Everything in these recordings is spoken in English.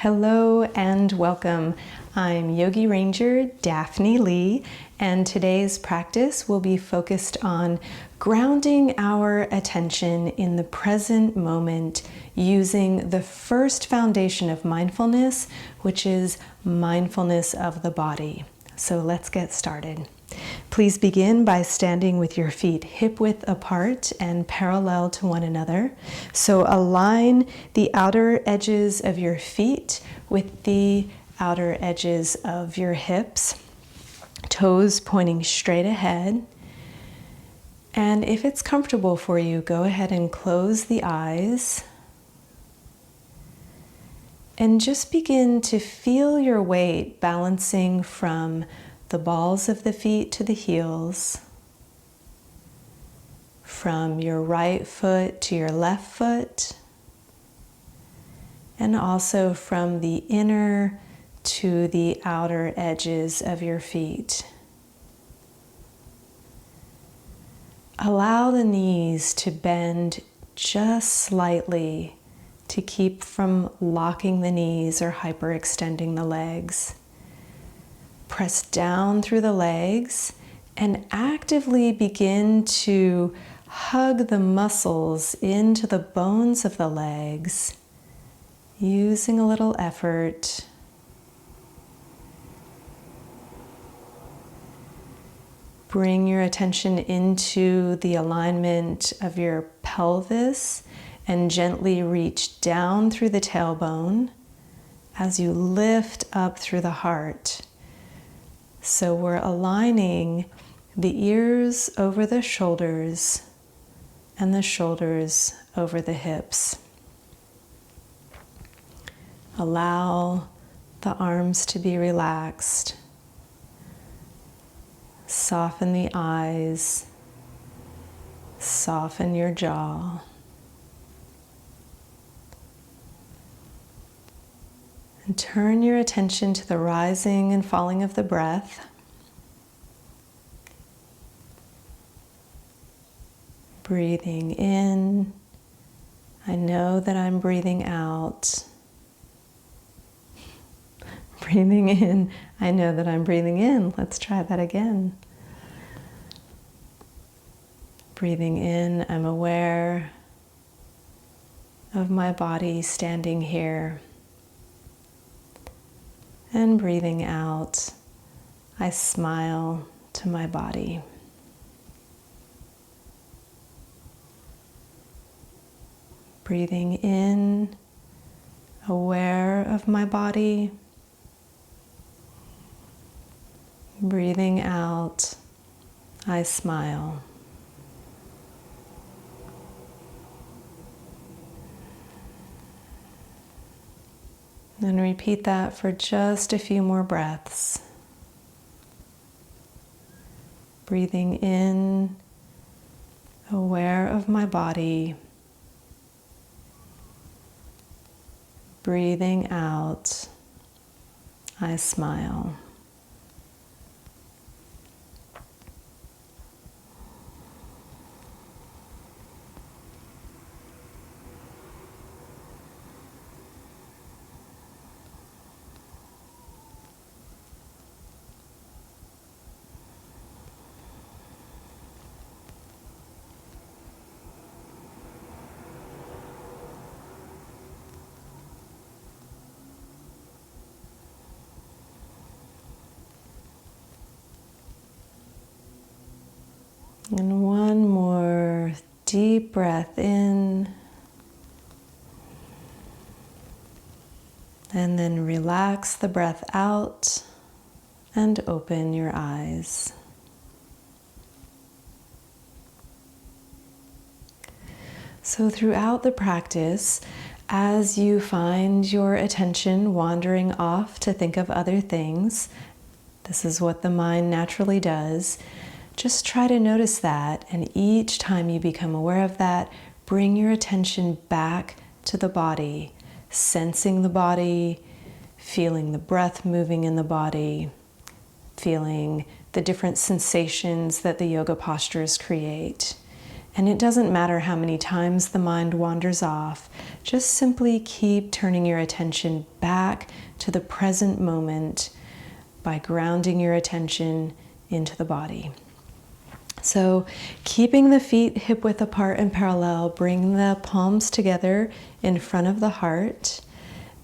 Hello and welcome. I'm Yogi Ranger, Daphnie Leigh, and today's practice will be focused on grounding our attention in the present moment using the first foundation of mindfulness, which is mindfulness of the body. So let's get started. Please begin by standing with your feet hip-width apart and parallel to one another. So align the outer edges of your feet with the outer edges of your hips, toes pointing straight ahead. And if it's comfortable for you, go ahead and close the eyes. And just begin to feel your weight balancing from the balls of the feet to the heels, from your right foot to your left foot, and also from the inner to the outer edges of your feet. Allow the knees to bend just slightly to keep from locking the knees or hyperextending the legs. Press down through the legs and actively begin to hug the muscles into the bones of the legs, using a little effort. Bring your attention into the alignment of your pelvis and gently reach down through the tailbone as you lift up through the heart. So we're aligning the ears over the shoulders and the shoulders over the hips. Allow the arms to be relaxed. Soften the eyes. Soften your jaw. And turn your attention to the rising and falling of the breath. Breathing in. I know that I'm breathing out. Breathing in. I know that I'm breathing in. Let's try that again. Breathing in, I'm aware of my body standing here. And breathing out, I smile to my body. Breathing in, aware of my body. Breathing out, I smile. And repeat that for just a few more breaths. Breathing in, aware of my body. Breathing out, I smile. And one more deep breath in. And then relax the breath out and open your eyes. So throughout the practice, as you find your attention wandering off to think of other things, this is what the mind naturally does. Just try to notice that, and each time you become aware of that, bring your attention back to the body, sensing the body, feeling the breath moving in the body, feeling the different sensations that the yoga postures create. And it doesn't matter how many times the mind wanders off, just simply keep turning your attention back to the present moment by grounding your attention into the body. So keeping the feet hip-width apart and parallel, bring the palms together in front of the heart.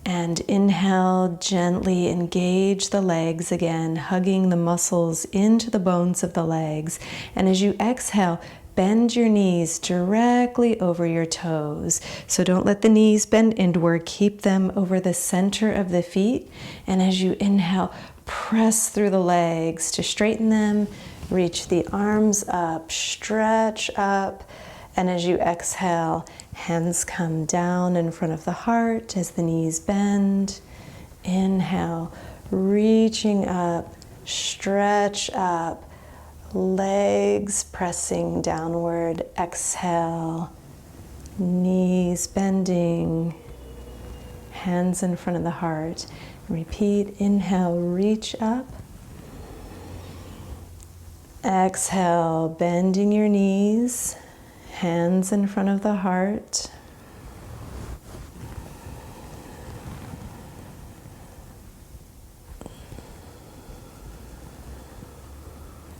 And inhale, gently engage the legs again, hugging the muscles into the bones of the legs. And as you exhale, bend your knees directly over your toes. So don't let the knees bend inward. Keep them over the center of the feet. And as you inhale, press through the legs to straighten them. Reach the arms up, stretch up. And as you exhale, hands come down in front of the heart as the knees bend. Inhale, reaching up, stretch up. Legs pressing downward. Exhale, knees bending, hands in front of the heart. Repeat, inhale, reach up. Exhale, bending your knees, hands in front of the heart.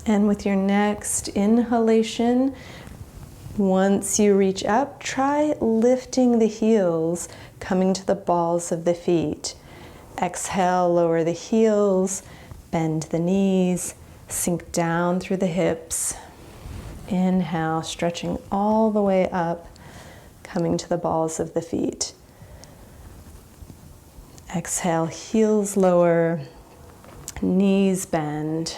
And with your next inhalation, once you reach up, try lifting the heels, coming to the balls of the feet. Exhale, lower the heels, bend the knees, sink down through the hips. Inhale, stretching all the way up, coming to the balls of the feet. Exhale, heels lower, knees bend.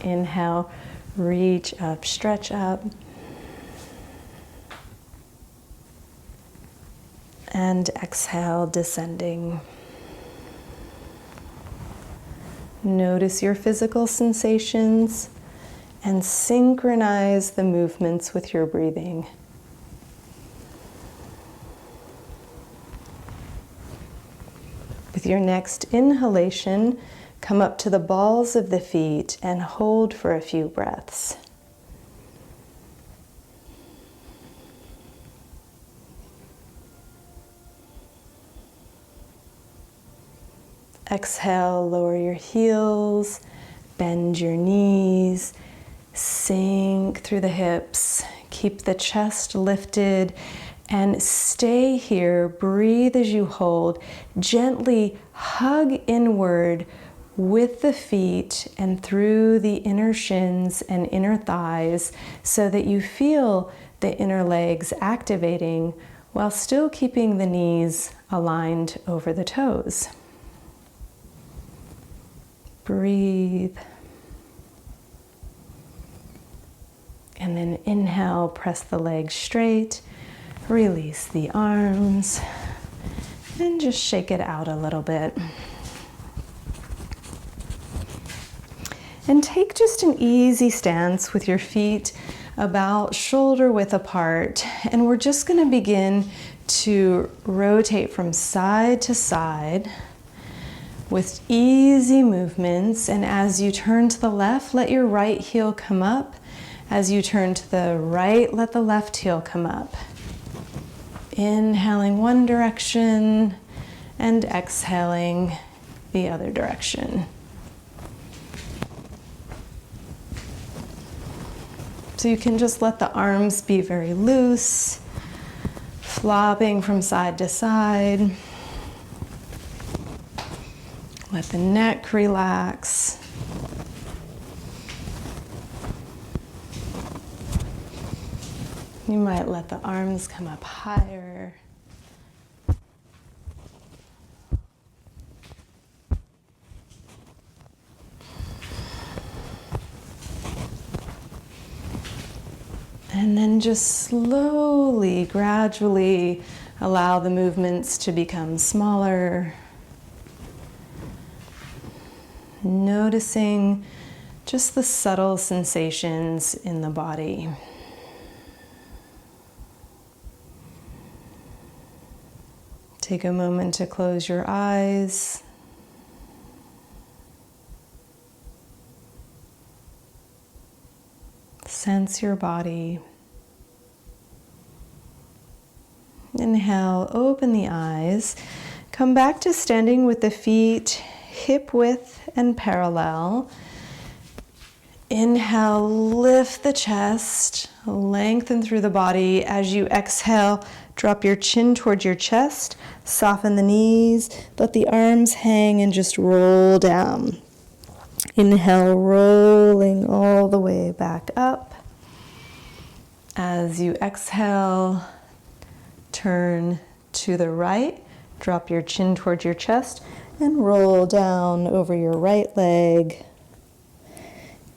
Inhale, reach up, stretch up. And exhale, descending. Notice your physical sensations and synchronize the movements with your breathing. With your next inhalation, come up to the balls of the feet and hold for a few breaths. Exhale, lower your heels, bend your knees, sink through the hips, keep the chest lifted, and stay here. Breathe as you hold. Gently hug inward with the feet and through the inner shins and inner thighs so that you feel the inner legs activating while still keeping the knees aligned over the toes. Breathe. And then inhale, press the legs straight, release the arms, and just shake it out a little bit. And take just an easy stance with your feet about shoulder width apart. And we're just going to begin to rotate from side to side with easy movements. And as you turn to the left, let your right heel come up. As you turn to the right, let the left heel come up. Inhaling one direction and exhaling the other direction. So you can just let the arms be very loose, flopping from side to side. Let the neck relax. You might let the arms come up higher. And then just slowly, gradually allow the movements to become smaller. Noticing just the subtle sensations in the body. Take a moment to close your eyes. Sense your body. Inhale, open the eyes. Come back to standing with the feet hip width and parallel. Inhale, lift the chest, lengthen through the body. As you exhale, drop your chin towards your chest, soften the knees, let the arms hang and just roll down. Inhale, rolling all the way back up. As you exhale, turn to the right, drop your chin towards your chest, and roll down over your right leg.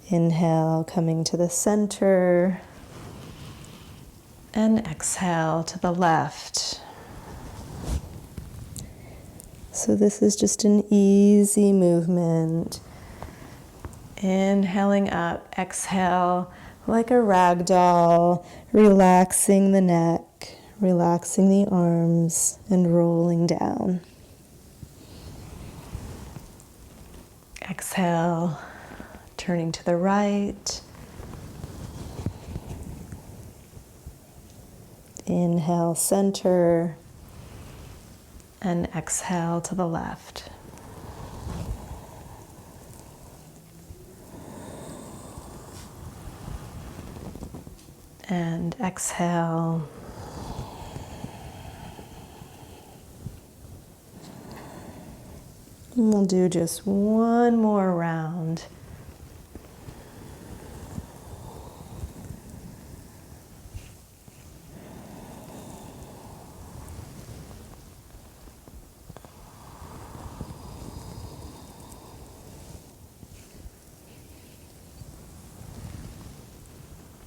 Inhale, coming to the center, and exhale to the left. So this is just an easy movement. Inhaling up, exhale like a rag doll, relaxing the neck, relaxing the arms, and rolling down. Exhale, turning to the right. Inhale, center, and exhale to the left. And exhale. And we'll do just one more round.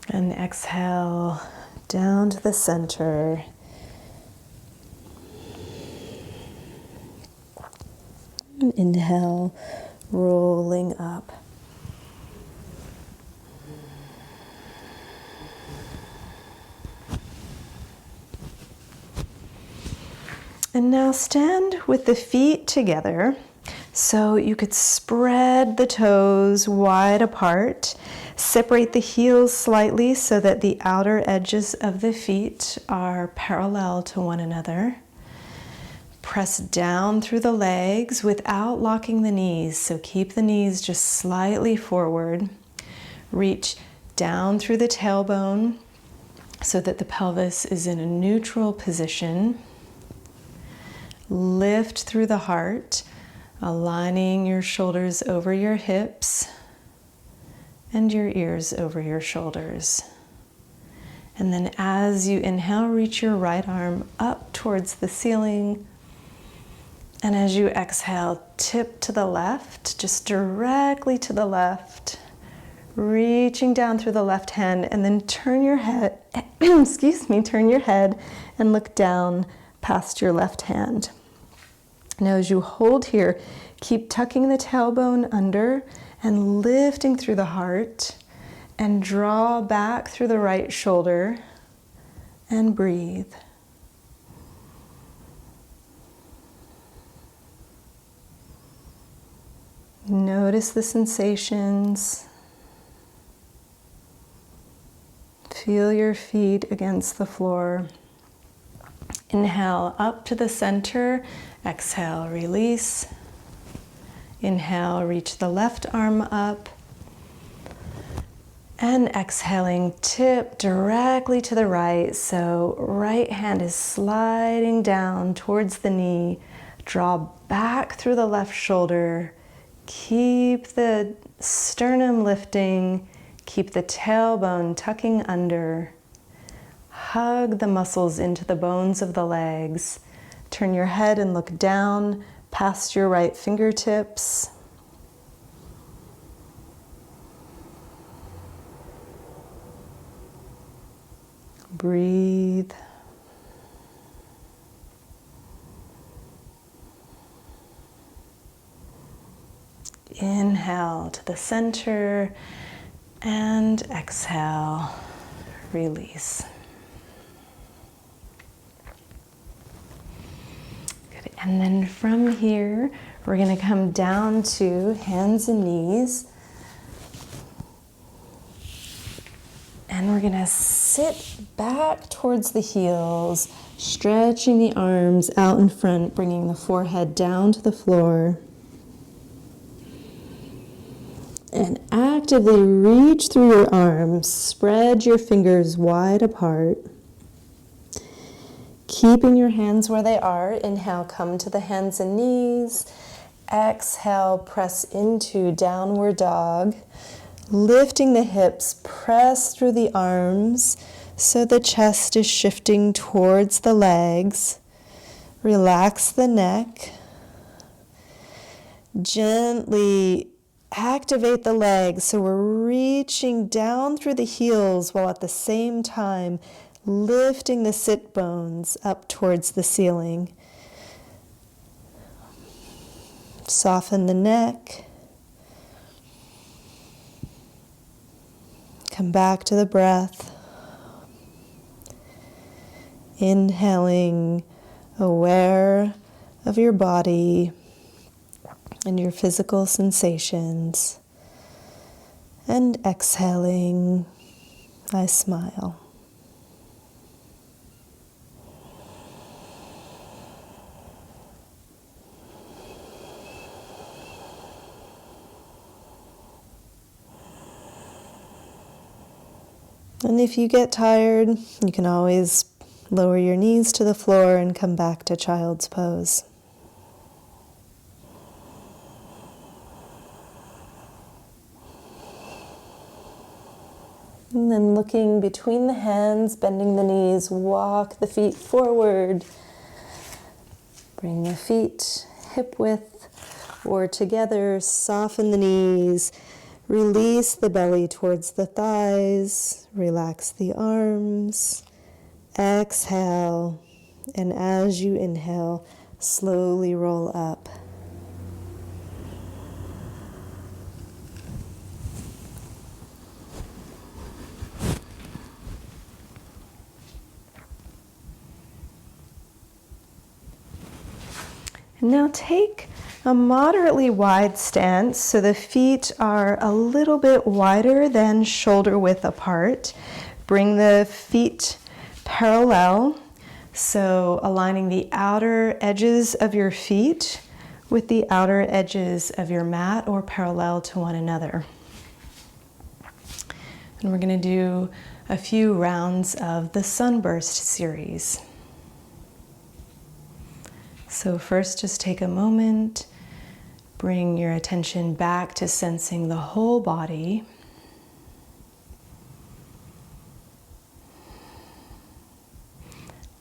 And exhale down to the center. And inhale, rolling up. And now stand with the feet together. So you could spread the toes wide apart. Separate the heels slightly so that the outer edges of the feet are parallel to one another. Press down through the legs without locking the knees, so keep the knees just slightly forward. Reach down through the tailbone so that the pelvis is in a neutral position. Lift through the heart, aligning your shoulders over your hips and your ears over your shoulders. And then as you inhale, reach your right arm up towards the ceiling. And as you exhale, tip to the left, just directly to the left, reaching down through the left hand, and then turn your head, turn your head and look down past your left hand. Now as you hold here, keep tucking the tailbone under and lifting through the heart, and draw back through the right shoulder and breathe. Notice the sensations. Feel your feet against the floor. Inhale up to the center. Exhale, release. Inhale, reach the left arm up. And exhaling, tip directly to the right. So right hand is sliding down towards the knee. Draw back through the left shoulder. Keep the sternum lifting. Keep the tailbone tucking under. Hug the muscles into the bones of the legs. Turn your head and look down past your right fingertips. Breathe. Inhale to the center and exhale, release. Good. And then from here, we're going to come down to hands and knees. And we're going to sit back towards the heels, stretching the arms out in front, bringing the forehead down to the floor. And actively reach through your arms, spread your fingers wide apart. Keeping your hands where they are. Inhale, come to the hands and knees. Exhale, press into downward dog. Lifting the hips, press through the arms so the chest is shifting towards the legs. Relax the neck. Gently activate the legs so we're reaching down through the heels while at the same time lifting the sit bones up towards the ceiling. Soften the neck. Come back to the breath. Inhaling, aware of your body and your physical sensations. And exhaling, I smile. And if you get tired, you can always lower your knees to the floor and come back to child's pose. And then looking between the hands, bending the knees, walk the feet forward. Bring the feet hip width or together, soften the knees. Release the belly towards the thighs, relax the arms, exhale, and as you inhale, slowly roll up. And now take a moderately wide stance, so the feet are a little bit wider than shoulder width apart. Bring the feet parallel, so aligning the outer edges of your feet with the outer edges of your mat or parallel to one another. And we're going to do a few rounds of the Sunburst series. So first, just take a moment. Bring your attention back to sensing the whole body.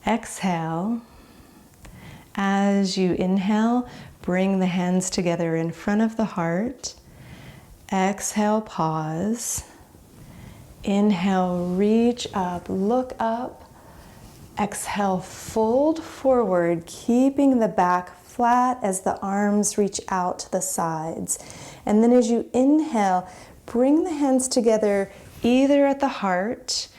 Exhale. As you inhale, bring the hands together in front of the heart. Exhale, pause. Inhale, reach up, look up. Exhale, fold forward, keeping the back flat as the arms reach out to the sides. And then as you inhale, bring the hands together either at the heart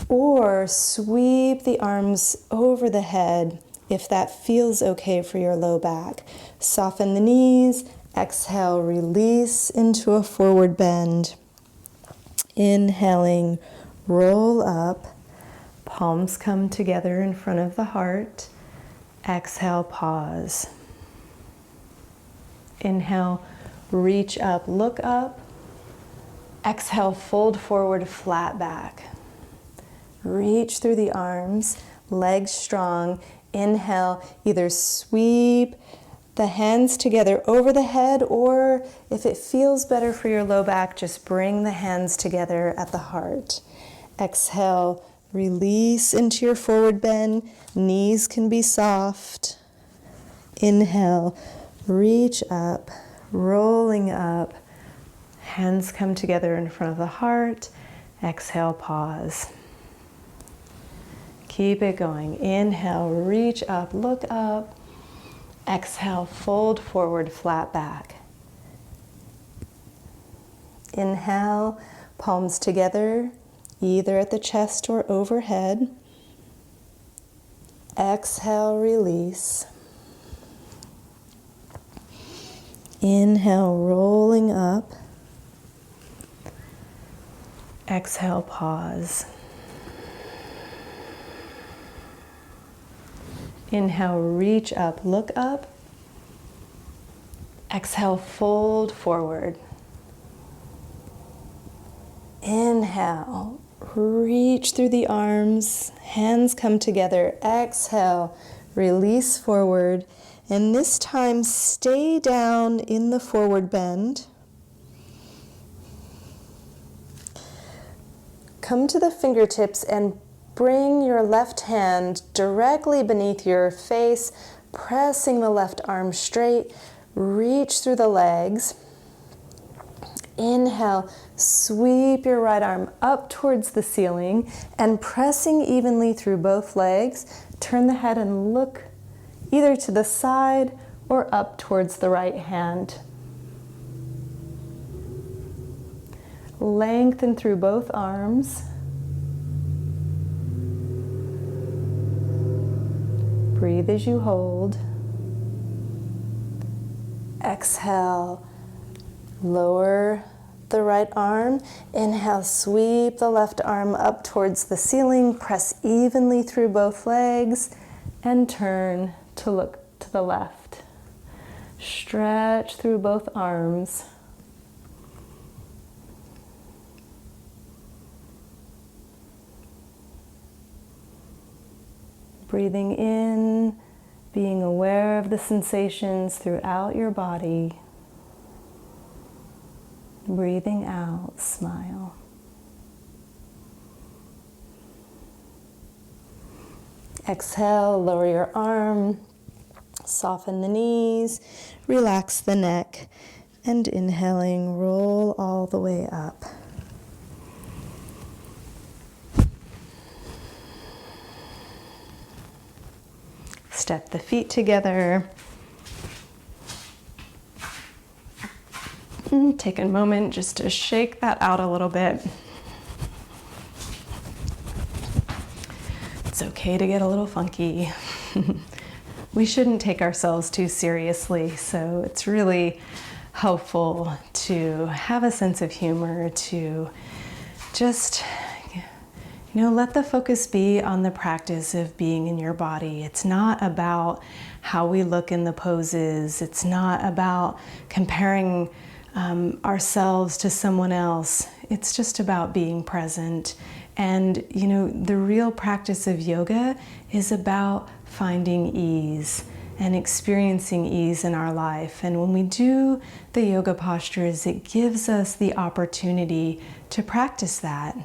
or sweep the arms over the head if that feels okay for your low back. Soften the knees, exhale, release into a forward bend. Inhaling, roll up, palms come together in front of the heart. Exhale, pause. Inhale, reach up, look up. Exhale, fold forward, flat back. Reach through the arms, legs strong. Inhale, either sweep the hands together over the head, or if it feels better for your low back, just bring the hands together at the heart. Exhale, release into your forward bend. Knees can be soft. Inhale, reach up, rolling up. Hands come together in front of the heart. Exhale, pause. Keep it going. Inhale, reach up, look up. Exhale, fold forward, flat back. Inhale, palms together, either at the chest or overhead. Exhale, release. Inhale, rolling up. Exhale, pause. Inhale, reach up, look up. Exhale, fold forward. Inhale, reach through the arms, hands come together. Exhale, release forward. And this time, stay down in the forward bend. Come to the fingertips and bring your left hand directly beneath your face, pressing the left arm straight. Reach through the legs. Inhale, sweep your right arm up towards the ceiling and pressing evenly through both legs, turn the head and look either to the side or up towards the right hand. Lengthen through both arms. Breathe as you hold. Exhale, lower the right arm. Inhale, sweep the left arm up towards the ceiling. Press evenly through both legs and turn to look to the left. Stretch through both arms. Breathing in, being aware of the sensations throughout your body. Breathing out, smile. Exhale, lower your arm, soften the knees, relax the neck, and inhaling, roll all the way up. Step the feet together. Take a moment just to shake that out a little bit. It's okay to get a little funky. We shouldn't take ourselves too seriously, so it's really helpful to have a sense of humor, to just let the focus be on the practice of being in your body. It's not about how we look in the poses. It's not about comparing ourselves to someone else. It's just about being present. And, the real practice of yoga is about finding ease and experiencing ease in our life. And when we do the yoga postures, it gives us the opportunity to practice that.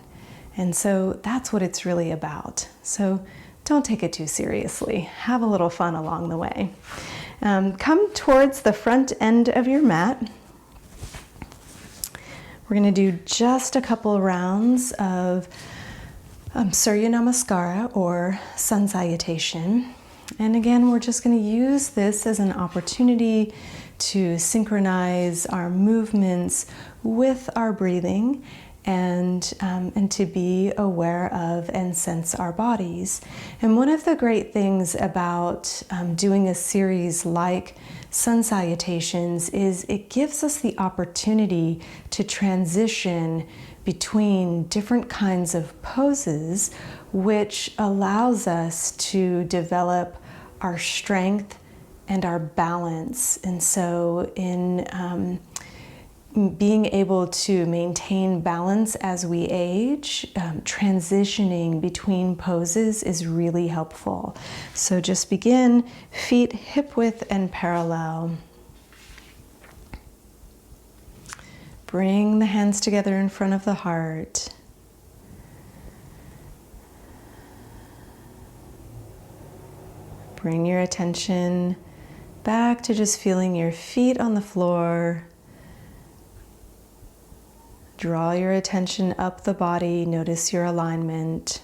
And so that's what it's really about. So don't take it too seriously. Have a little fun along the way. Come towards the front end of your mat. We're going to do just a couple rounds of Surya Namaskara or Sun Salutation. And again, we're just going to use this as an opportunity to synchronize our movements with our breathing and to be aware of and sense our bodies. And one of the great things about doing a series like Sun Salutations is it gives us the opportunity to transition between different kinds of poses, which allows us to develop our strength and our balance. And so in being able to maintain balance as we age, transitioning between poses is really helpful. So just begin, feet hip width and parallel. Bring the hands together in front of the heart. Bring your attention back to just feeling your feet on the floor. Draw your attention up the body. Notice your alignment.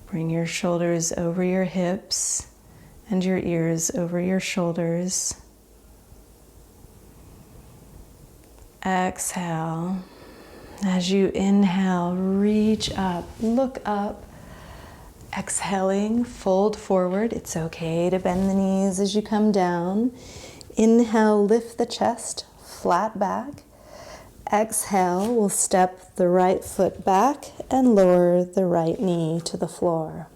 Bring your shoulders over your hips and your ears over your shoulders. Exhale. As you inhale, reach up, look up. Exhaling, fold forward. It's okay to bend the knees as you come down. Inhale, lift the chest, flat back. Exhale, we'll step the right foot back and lower the right knee to the floor.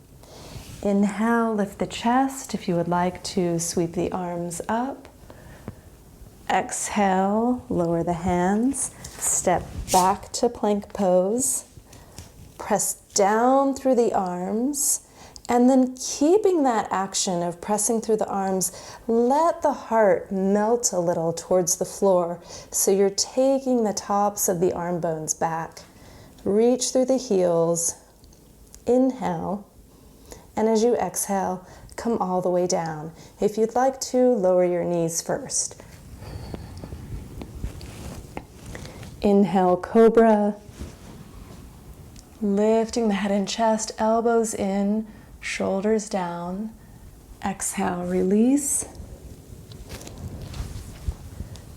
Inhale, lift the chest. If you would like to sweep the arms up. Exhale, lower the hands. Step back to plank pose. Press down through the arms. And then keeping that action of pressing through the arms, let the heart melt a little towards the floor. So you're taking the tops of the arm bones back. Reach through the heels. Inhale. And as you exhale, come all the way down. If you'd like to, lower your knees first. Inhale, cobra. Lifting the head and chest, elbows in, shoulders down. Exhale, release.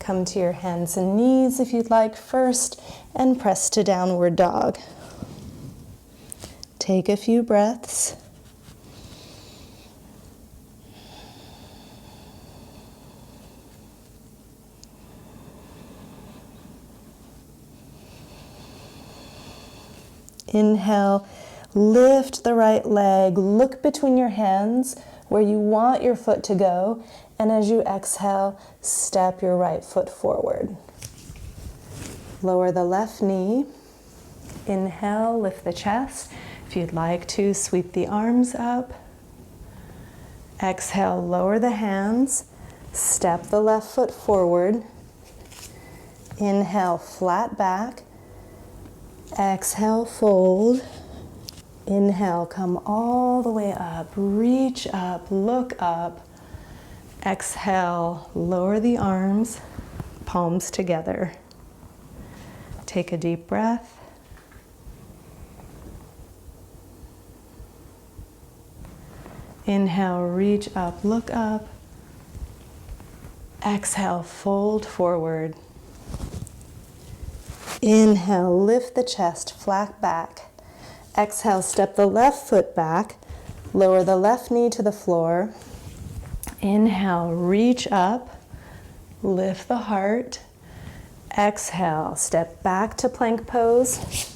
Come to your hands and knees if you'd like first, and press to downward dog. Take a few breaths. Inhale, lift the right leg, look between your hands where you want your foot to go, and as you exhale, step your right foot forward. Lower the left knee. Inhale, lift the chest. If you'd like to, sweep the arms up. Exhale, lower the hands. Step the left foot forward. Inhale, flat back. Exhale, fold. Inhale, come all the way up. Reach up, look up. Exhale, lower the arms, palms together. Take a deep breath. Inhale, reach up, look up. Exhale, fold forward. Inhale, lift the chest, flat back. Exhale, step the left foot back. Lower the left knee to the floor. Inhale, reach up. Lift the heart. Exhale, step back to plank pose.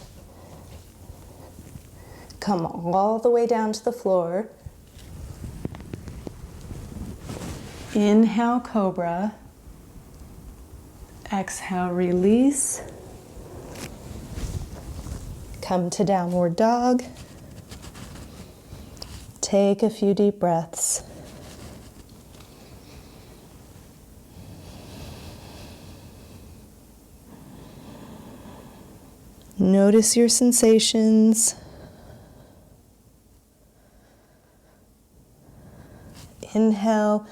Come all the way down to the floor. Inhale, cobra. Exhale, release. Come to downward dog. Take a few deep breaths. Notice your sensations. Inhale,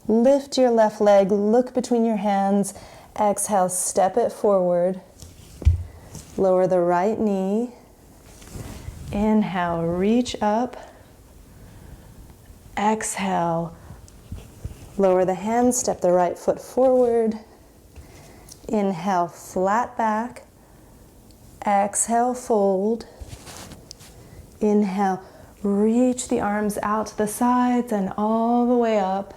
lift your left leg, look between your hands. Exhale, step it forward. Lower the right knee. Inhale, reach up. Exhale, lower the hands, step the right foot forward. Inhale, flat back. Exhale, fold. Inhale, reach the arms out to the sides and all the way up.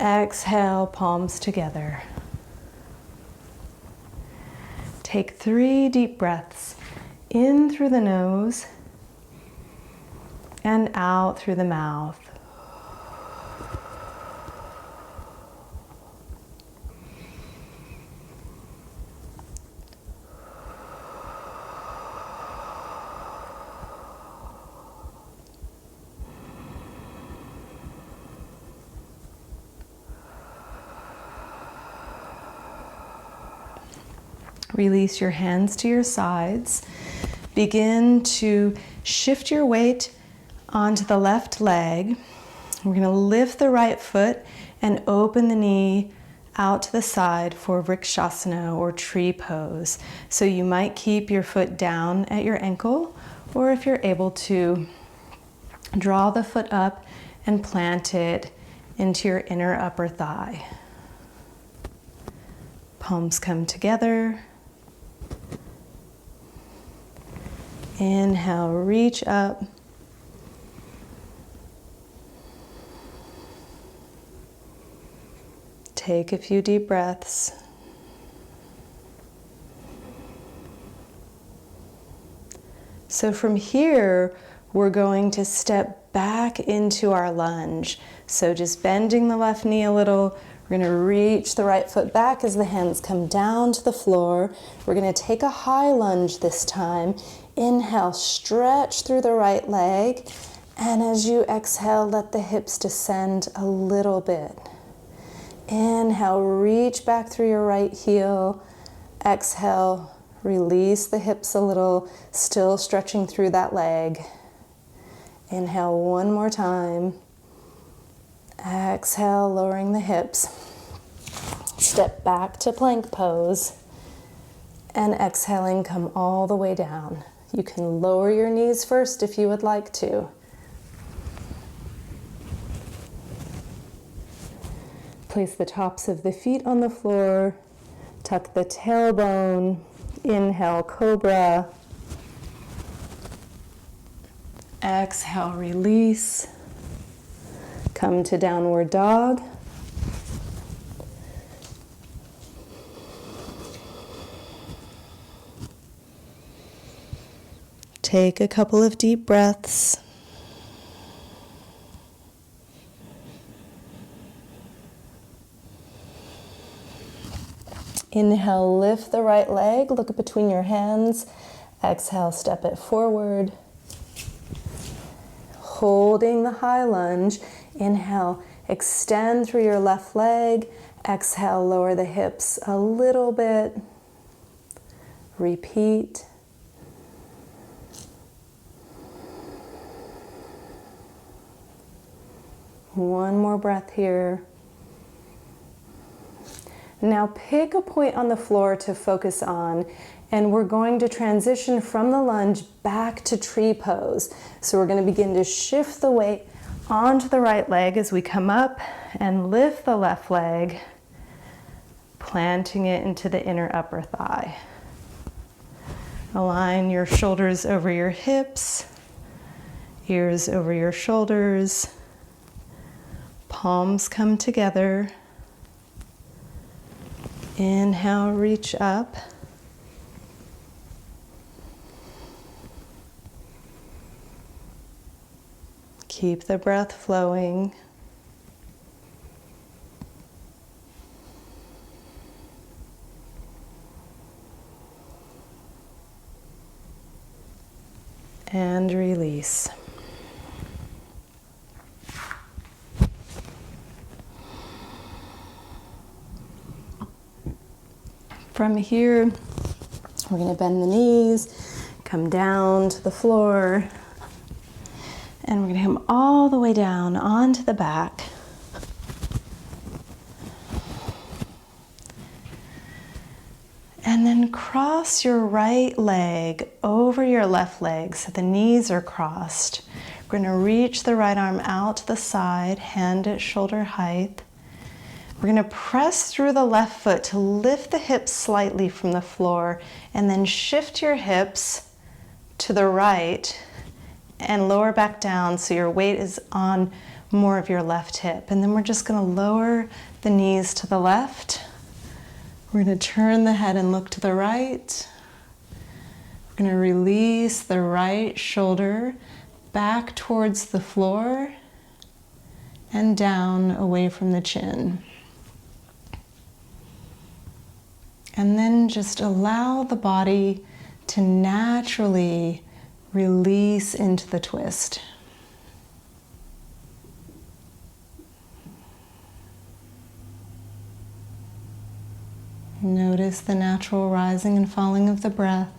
Exhale, palms together. Take 3 deep breaths. In through the nose and out through the mouth. Release your hands to your sides. Begin to shift your weight onto the left leg. We're going to lift the right foot and open the knee out to the side for Vrikshasana or tree pose. So you might keep your foot down at your ankle, or if you're able to, draw the foot up and plant it into your inner upper thigh. Palms come together. Inhale, reach up. Take a few deep breaths. So from here, we're going to step back into our lunge. So just bending the left knee a little. We're going to reach the right foot back as the hands come down to the floor. We're going to take a high lunge this time. Inhale, stretch through the right leg. And as you exhale, let the hips descend a little bit. Inhale, reach back through your right heel. Exhale, release the hips a little, still stretching through that leg. Inhale one more time. Exhale, lowering the hips. Step back to plank pose. And exhaling, come all the way down. You can lower your knees first if you would like to. Place the tops of the feet on the floor. Tuck the tailbone. Inhale, cobra. Exhale, release. Come to downward dog. Take a couple of deep breaths. Inhale, lift the right leg, look up between your hands. Exhale, step it forward. Holding the high lunge. Inhale, extend through your left leg. Exhale, lower the hips a little bit. Repeat. One more breath here. Now pick a point on the floor to focus on, and we're going to transition from the lunge back to tree pose. So we're going to begin to shift the weight onto the right leg as we come up and lift the left leg, planting it into the inner upper thigh. Align your shoulders over your hips, ears over your shoulders, palms come together. Inhale, reach up. Keep the breath flowing. And release. From here, we're going to bend the knees, come down to the floor, and we're going to come all the way down onto the back. And then cross your right leg over your left leg so the knees are crossed. We're going to reach the right arm out to the side, hand at shoulder height. We're going to press through the left foot to lift the hips slightly from the floor, and then shift your hips to the right and lower back down so your weight is on more of your left hip. And then we're just going to lower the knees to the left. We're going to turn the head and look to the right. We're going to release the right shoulder back towards the floor and down away from the chin. And then just allow the body to naturally release into the twist. Notice the natural rising and falling of the breath.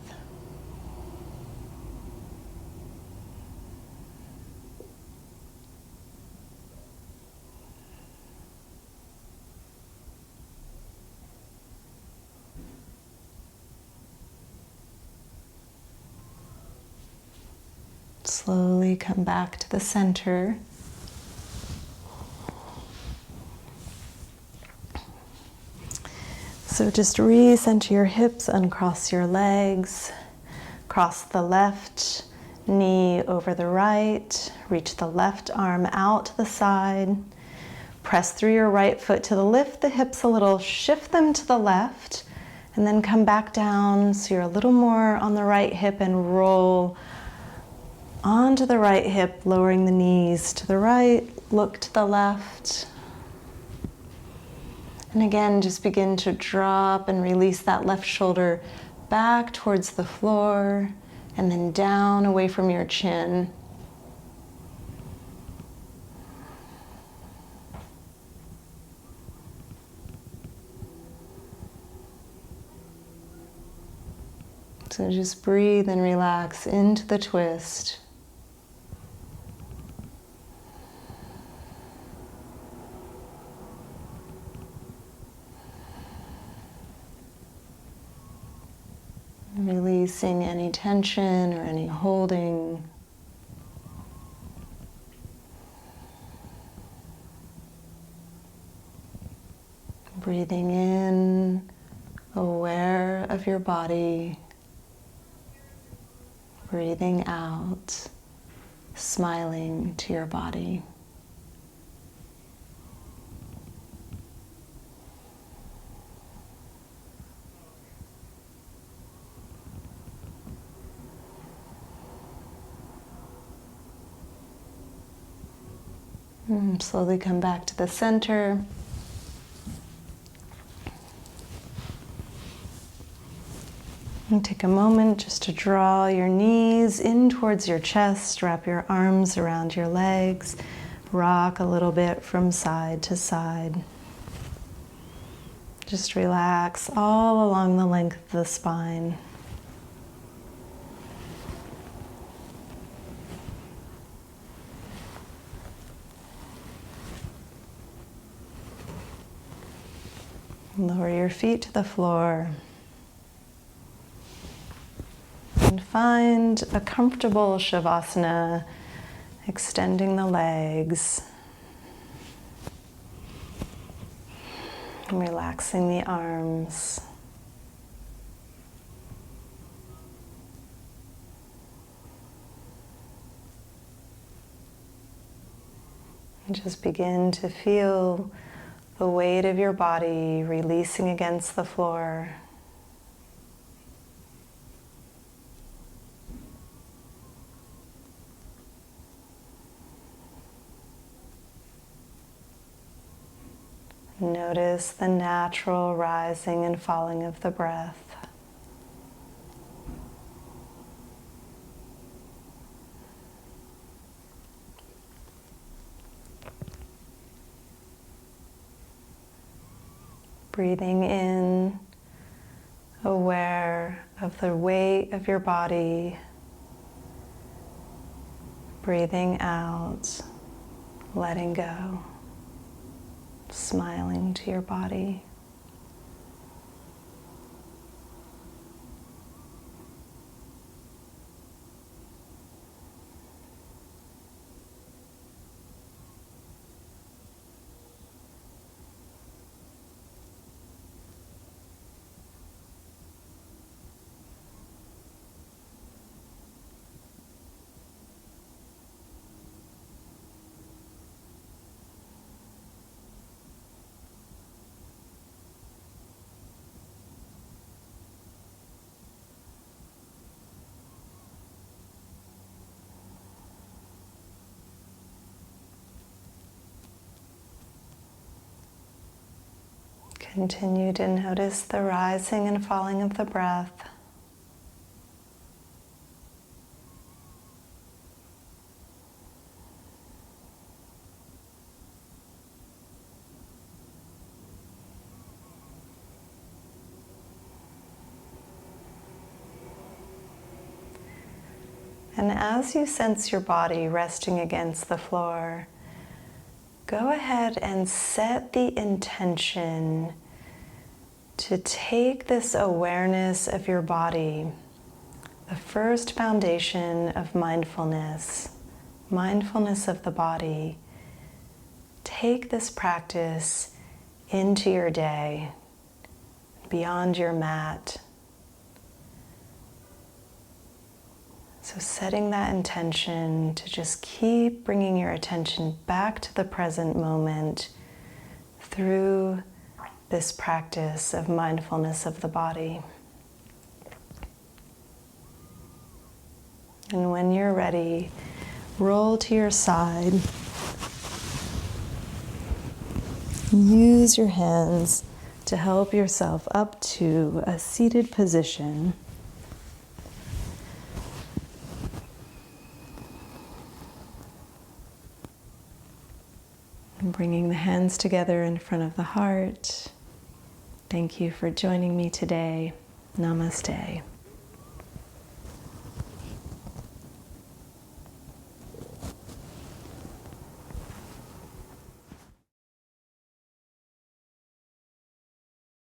Slowly come back to the center. So just recenter your hips, uncross your legs, cross the left knee over the right, reach the left arm out to the side, press through your right foot to lift the hips a little, shift them to the left, and then come back down so you're a little more on the right hip and roll onto the right hip, lowering the knees to the right, look to the left. And again, just begin to drop and release that left shoulder back towards the floor and then down away from your chin. So just breathe and relax into the twist. Releasing any tension or any holding. Breathing in, aware of your body. Breathing out, smiling to your body. And slowly come back to the center. And take a moment just to draw your knees in towards your chest, wrap your arms around your legs, rock a little bit from side to side. Just relax all along the length of the spine. Lower your feet to the floor. And find a comfortable Shavasana, extending the legs, and relaxing the arms. And just begin to feel the weight of your body releasing against the floor. Notice the natural rising and falling of the breath. Breathing in, aware of the weight of your body. Breathing out, letting go. Smiling to your body. Continue to notice the rising and falling of the breath. And as you sense your body resting against the floor, go ahead and set the intention to take this awareness of your body, the first foundation of mindfulness, mindfulness of the body. Take this practice into your day, beyond your mat. So setting that intention to just keep bringing your attention back to the present moment through this practice of mindfulness of the body. And when you're ready, roll to your side. Use your hands to help yourself up to a seated position. And bringing the hands together in front of the heart. Thank you for joining me today. Namaste.